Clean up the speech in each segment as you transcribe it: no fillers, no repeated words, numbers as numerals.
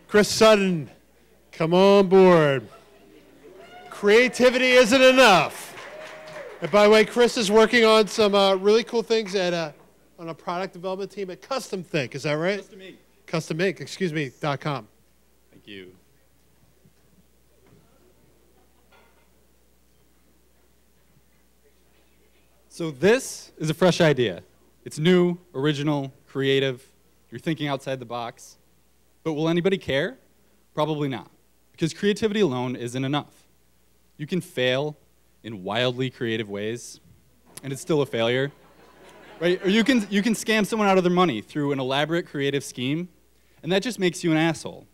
Chris Sutton, come on board. Creativity isn't enough. And by the way, Chris is working on some really cool things on a product development team at Custom Think. Is that right? Custom Ink. Custom Ink, excuse me, .com. Thank you. So this is a fresh idea. It's new, original, creative. You're thinking outside the box. But will anybody care? Probably not. Because creativity alone isn't enough. You can fail in wildly creative ways, and it's still a failure. Right? Or you can scam someone out of their money through an elaborate creative scheme, and that just makes you an asshole.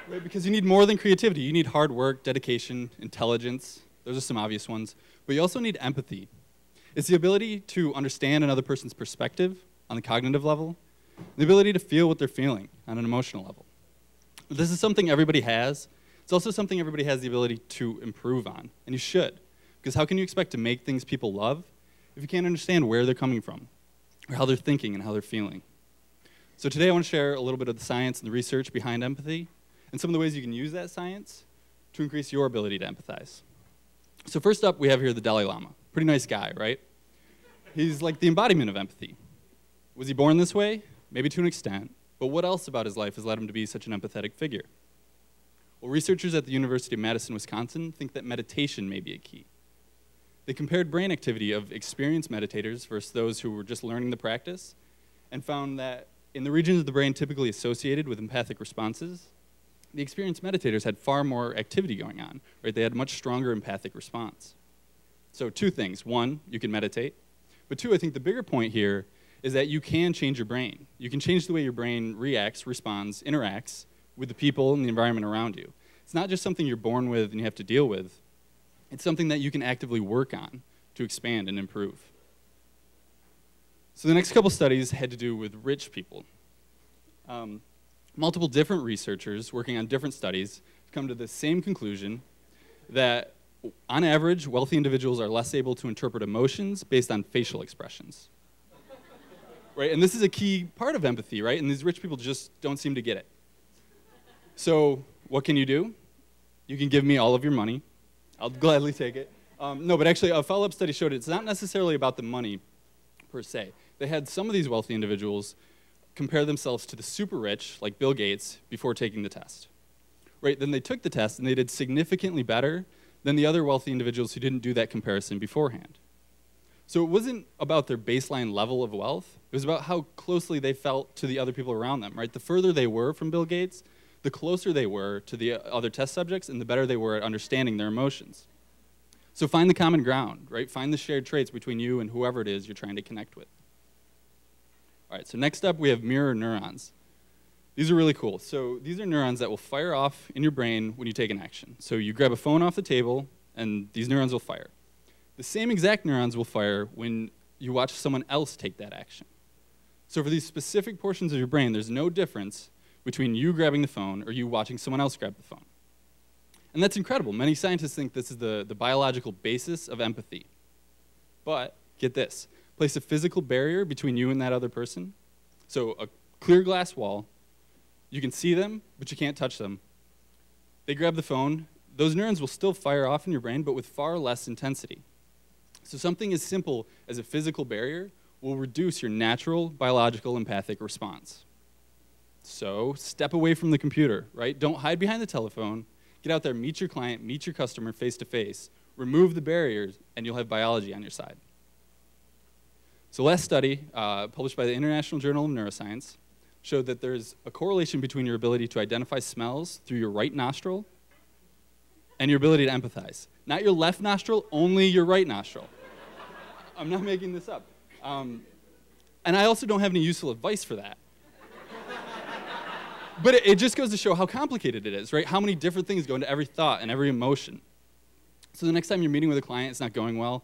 Right? Because you need more than creativity. You need hard work, dedication, intelligence. Those are some obvious ones. But you also need empathy. It's the ability to understand another person's perspective on the cognitive level, the ability to feel what they're feeling on an emotional level. This is something everybody has. It's also something everybody has the ability to improve on, and you should. Because how can you expect to make things people love if you can't understand where they're coming from, or how they're thinking and how they're feeling? So today I want to share a little bit of the science and the research behind empathy, and some of the ways you can use that science to increase your ability to empathize. So first up, we have here the Dalai Lama. Pretty nice guy, right? He's like the embodiment of empathy. Was he born this way? Maybe to an extent. But what else about his life has led him to be such an empathetic figure? Well, researchers at the University of Madison, Wisconsin think that meditation may be a key. They compared brain activity of experienced meditators versus those who were just learning the practice and found that in the regions of the brain typically associated with empathic responses, the experienced meditators had far more activity going on, right? They had a much stronger empathic response. So two things. One, you can meditate. But two, I think the bigger point here is that you can change your brain. You can change the way your brain reacts, responds, interacts with the people and the environment around you. It's not just something you're born with and you have to deal with. It's something that you can actively work on to expand and improve. So the next couple studies had to do with rich people. Multiple different researchers working on different studies have come to the same conclusion that on average, wealthy individuals are less able to interpret emotions based on facial expressions. Right? And this is a key part of empathy, right? And these rich people just don't seem to get it. So what can you do? You can give me all of your money. I'll gladly take it. No, but actually a follow-up study showed it's not necessarily about the money per se. They had some of these wealthy individuals compare themselves to the super rich, like Bill Gates, before taking the test. Right? Then they took the test and they did significantly better than the other wealthy individuals who didn't do that comparison beforehand. So it wasn't about their baseline level of wealth. It was about how closely they felt to the other people around them, right? The further they were from Bill Gates, the closer they were to the other test subjects and the better they were at understanding their emotions. So find the common ground, right? Find the shared traits between you and whoever it is you're trying to connect with. All right, so next up we have mirror neurons. These are really cool. So these are neurons that will fire off in your brain when you take an action. So you grab a phone off the table and these neurons will fire. The same exact neurons will fire when you watch someone else take that action. So for these specific portions of your brain, there's no difference between you grabbing the phone or you watching someone else grab the phone. And that's incredible. Many scientists think this is the biological basis of empathy. But get this, place a physical barrier between you and that other person. So a clear glass wall, you can see them, but you can't touch them. They grab the phone, those neurons will still fire off in your brain, but with far less intensity. So something as simple as a physical barrier will reduce your natural biological empathic response. So step away from the computer, right? Don't hide behind the telephone. Get out there, meet your client, meet your customer face to face. Remove the barriers, and you'll have biology on your side. So last study, published by the International Journal of Neuroscience, showed that there's a correlation between your ability to identify smells through your right nostril and your ability to empathize. Not your left nostril, only your right nostril. I'm not making this up. And I also don't have any useful advice for that. But it just goes to show how complicated it is, right? How many different things go into every thought and every emotion. So the next time you're meeting with a client, it's not going well,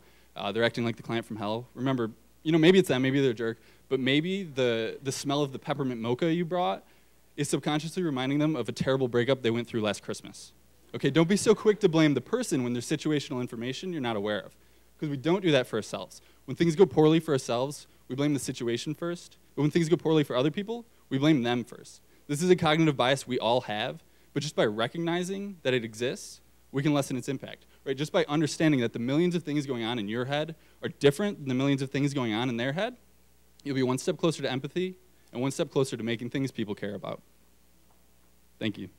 they're acting like the client from hell, remember, maybe it's them, maybe they're a jerk, but maybe the smell of the peppermint mocha you brought is subconsciously reminding them of a terrible breakup they went through last Christmas. Okay, don't be so quick to blame the person when there's situational information you're not aware of, because we don't do that for ourselves. When things go poorly for ourselves, we blame the situation first, but when things go poorly for other people, we blame them first. This is a cognitive bias we all have, but just by recognizing that it exists, we can lessen its impact. Right? Just by understanding that the millions of things going on in your head are different than the millions of things going on in their head, you'll be one step closer to empathy and one step closer to making things people care about. Thank you.